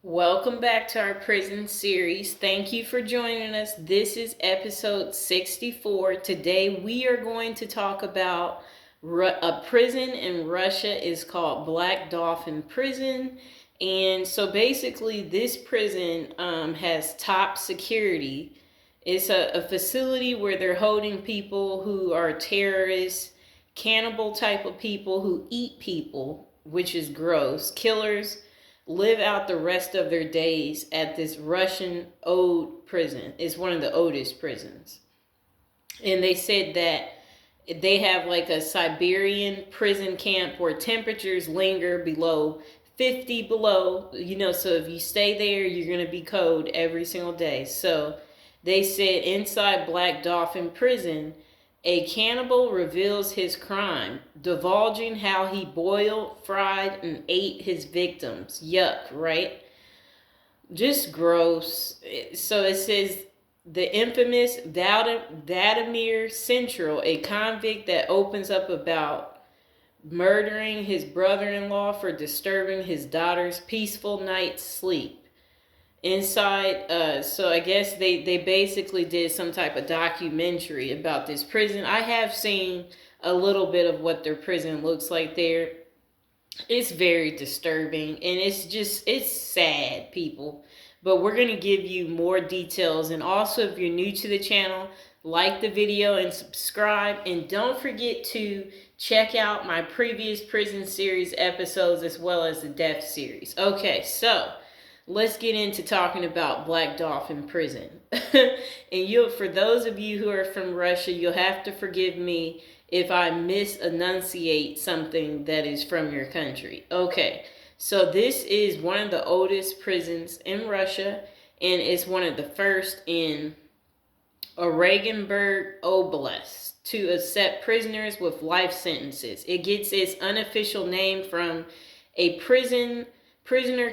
Welcome back to our prison series. Thank you for joining us. This is episode 64. Today we are going to talk about a prison in Russia is called Black Dolphin Prison. And so basically this prison has top security. It's a facility where they're holding people who are terrorists, cannibal type of people who eat people, which is gross, killers live out the rest of their days at this Russian old prison. It's one of the oldest prisons. And they said that they have like a Siberian prison camp where temperatures linger below 50 below, so if you stay there, you're going to be cold every single day. So they said inside Black Dolphin Prison, a cannibal reveals his crime, divulging how he boiled, fried, and ate his victims. Yuck, right? Just gross. So it says the infamous Vladimir Central, a convict that opens up about murdering his brother-in-law for disturbing his daughter's peaceful night's sleep. Inside, so I guess they basically did some type of documentary about this prison. I have seen a little bit of what their prison looks like there. It's very disturbing, and it's sad, people. But we're going to give you more details. And also, if you're new to the channel, like the video and subscribe. And don't forget to check out my previous prison series episodes as well as the death series. Okay, so let's get into talking about Black Dolphin Prison. And for those of you who are from Russia, you'll have to forgive me if I misenunciate something that is from your country. Okay, so this is one of the oldest prisons in Russia, and it's one of the first in Oregonburg Oblast to accept prisoners with life sentences. It gets its unofficial name from a prisoner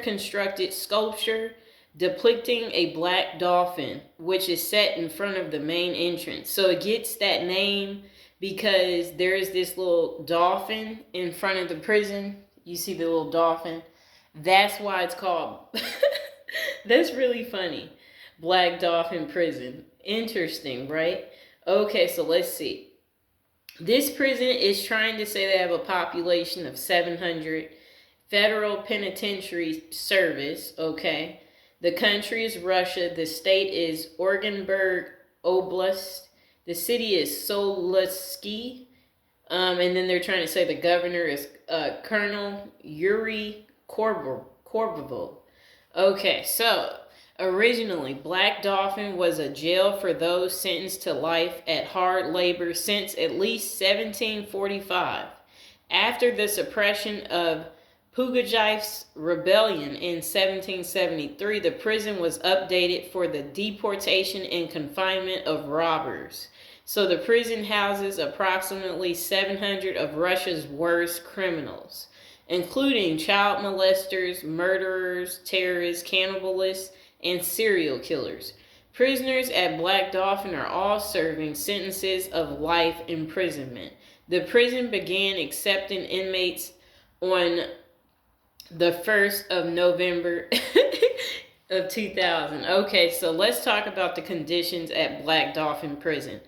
constructed sculpture depicting a black dolphin, which is set in front of the main entrance. So it gets that name because there is this little dolphin in front of the prison. You see the little dolphin? That's why it's called. That's really funny. Black Dolphin Prison. Interesting, right? Okay, so let's see. This prison is trying to say they have a population of 700. Federal Penitentiary Service, okay? The country is Russia. The state is Oregonburg Oblast. The city is Solusky. And then they're trying to say the governor is Colonel Yuri Korbel. Okay, so originally, Black Dolphin was a jail for those sentenced to life at hard labor since at least 1745. After the suppression of Pugajev's rebellion in 1773, the prison was updated for the deportation and confinement of robbers. So the prison houses approximately 700 of Russia's worst criminals, including child molesters, murderers, terrorists, cannibalists, and serial killers. Prisoners at Black Dolphin are all serving sentences of life imprisonment. The prison began accepting inmates on the 1st of November of 2000. Okay, so let's talk about the conditions at Black Dolphin Prison.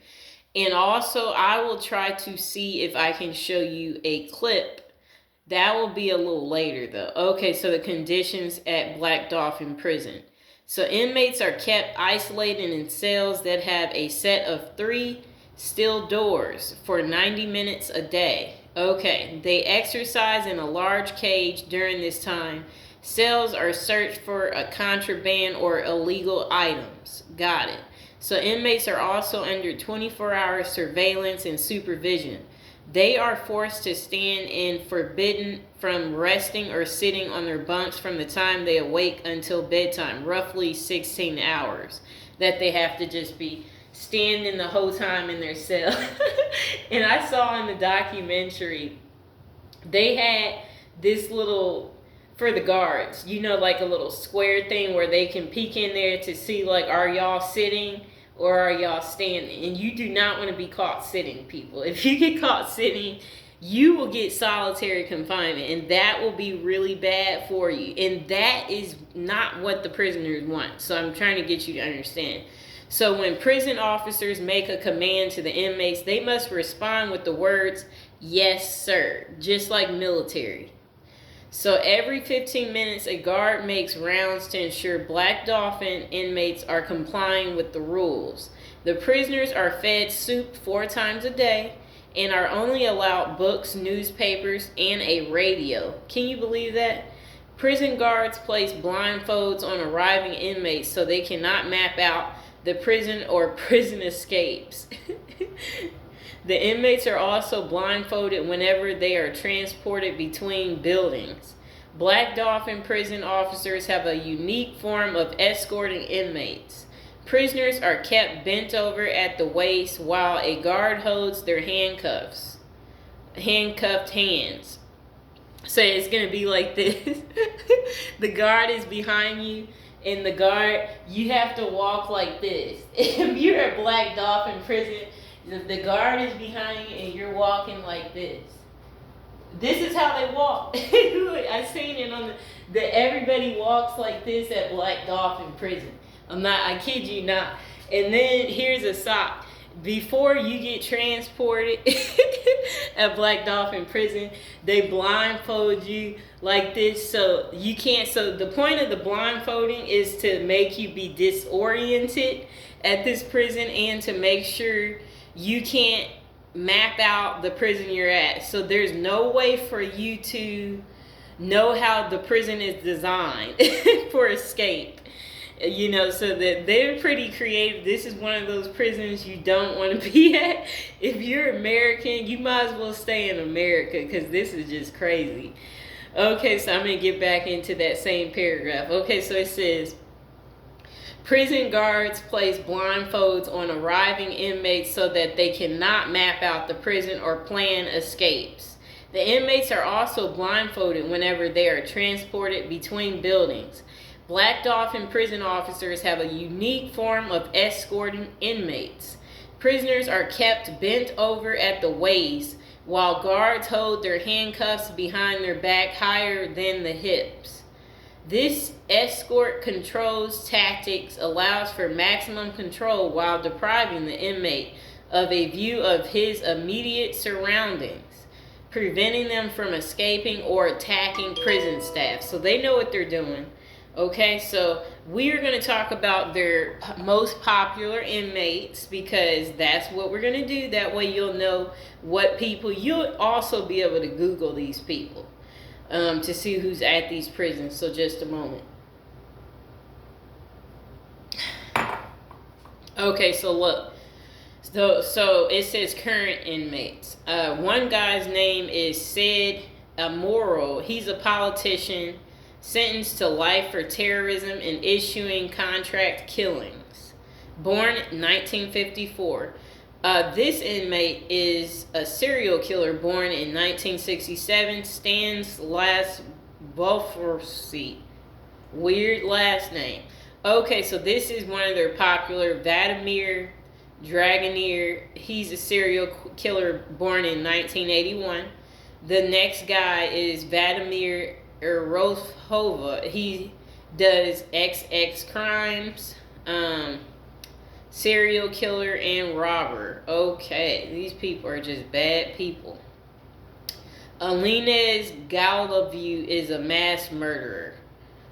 And also, I will try to see if I can show you a clip. That will be a little later, though. Okay, so the conditions at Black Dolphin Prison. So inmates are kept isolated in cells that have a set of 3 steel doors for 90 minutes a day. Okay, they exercise in a large cage during this time. Cells are searched for a contraband or illegal items. Got it. So inmates are also under 24-hour surveillance and supervision. They are forced to stand and forbidden from resting or sitting on their bunks from the time they awake until bedtime, roughly 16 hours, that they have to just be standing the whole time in their cell. And I saw in the documentary, they had this little, for the guards, like a little square thing where they can peek in there to see, like, are y'all sitting or are y'all standing? And you do not want to be caught sitting, people. If you get caught sitting, you will get solitary confinement, and that will be really bad for you. And that is not what the prisoners want. So I'm trying to get you to understand. So when prison officers make a command to the inmates, they must respond with the words, "Yes, sir," just like military. So every 15 minutes, a guard makes rounds to ensure Black Dolphin inmates are complying with the rules. The prisoners are fed soup 4 times a day and are only allowed books, newspapers, and a radio. Can you believe that? Prison guards place blindfolds on arriving inmates so they cannot map out the prison or prison escapes. The inmates are also blindfolded whenever they are transported between buildings. Black Dolphin prison officers have a unique form of escorting inmates. Prisoners are kept bent over at the waist while a guard holds their handcuffed hands. So it's going to be like this. The guard is behind you, and the guard, you have to walk like this. If you're at Black Dolphin prison, the guard is behind you and you're walking like this. This is how they walk. I seen it on everybody walks like this at Black Dolphin prison. I kid you not. And then here's a sock. Before you get transported at Black Dolphin prison, they blindfold you like this so you can't. So the point of the blindfolding is to make you be disoriented at this prison and to make sure you can't map out the prison you're at. So there's no way for you to know how the prison is designed for escape. So that they're pretty creative. This is one of those prisons you don't want to be at. If you're American, you might as well stay in America because this is just crazy. Okay, so I'm going to get back into that same paragraph. Okay, so it says, prison guards place blindfolds on arriving inmates so that they cannot map out the prison or plan escapes. The inmates are also blindfolded whenever they are transported between buildings. Black Dolphin prison officers have a unique form of escorting inmates. Prisoners are kept bent over at the waist while guards hold their handcuffs behind their back higher than the hips. This escort controls tactics allows for maximum control while depriving the inmate of a view of his immediate surroundings, preventing them from escaping or attacking prison staff. So they know what they're doing. Okay, so we are going to talk about their most popular inmates because that's what we're going to do. That way you'll know what people, you'll also be able to Google these people to see who's at these prisons. So just a moment. Okay, so look. So it says current inmates. One guy's name is Sid Amoro. He's a politician sentenced to life for terrorism and issuing contract killings. Born 1954. This inmate is a serial killer born in 1967. Stanislas Beauforcy. Weird last name. Okay, so this is one of their popular, Vladimir Dragoneer. He's a serial killer born in 1981. The next guy is Vladimir Rosthova. He does XX crimes, serial killer, and robber. Okay, these people are just bad people. Alinez Galaviu is a mass murderer.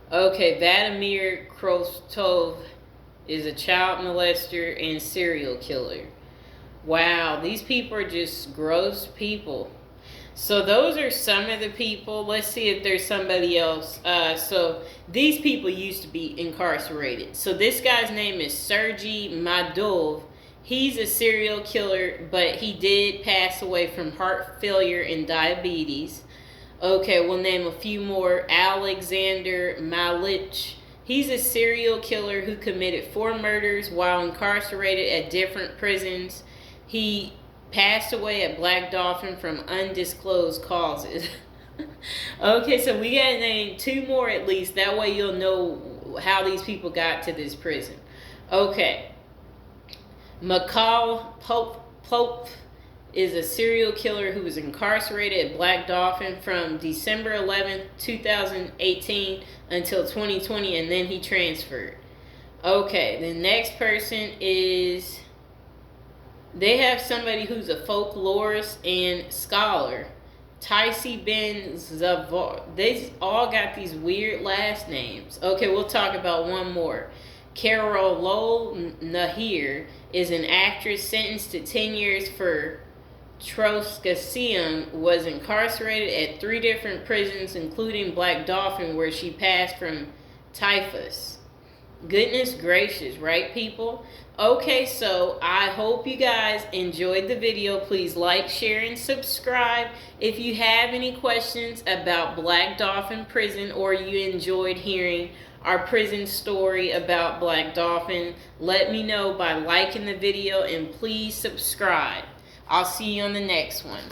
Okay, Vladimir Krostov is a child molester and serial killer. Wow, these people are just gross people. So those are some of the people. Let's see if there's somebody else. So these people used to be incarcerated. So this guy's name is Sergei Madov. He's a serial killer, but he did pass away from heart failure and diabetes. Okay, we'll name a few more. Alexander Malich. He's a serial killer who committed 4 murders while incarcerated at different prisons. He passed away at Black Dolphin from undisclosed causes. Okay, so we gotta name 2 more at least. That way you'll know how these people got to this prison. Okay. Mikhail Pope is a serial killer who was incarcerated at Black Dolphin from December 11th, 2018 until 2020, and then he transferred. Okay, the next person is, they have somebody who's a folklorist and scholar. Taisi Ben Zavar. They all got these weird last names. Okay, we'll talk about one more. Carol Nahir is an actress sentenced to 10 years for Troskasium, was incarcerated at 3 different prisons, including Black Dolphin, where she passed from typhus. Goodness gracious, right, people? Okay, so I hope you guys enjoyed the video. Please like, share, and subscribe. If you have any questions about Black Dolphin Prison, or you enjoyed hearing our prison story about Black Dolphin, let me know by liking the video, and please subscribe. I'll see you on the next one.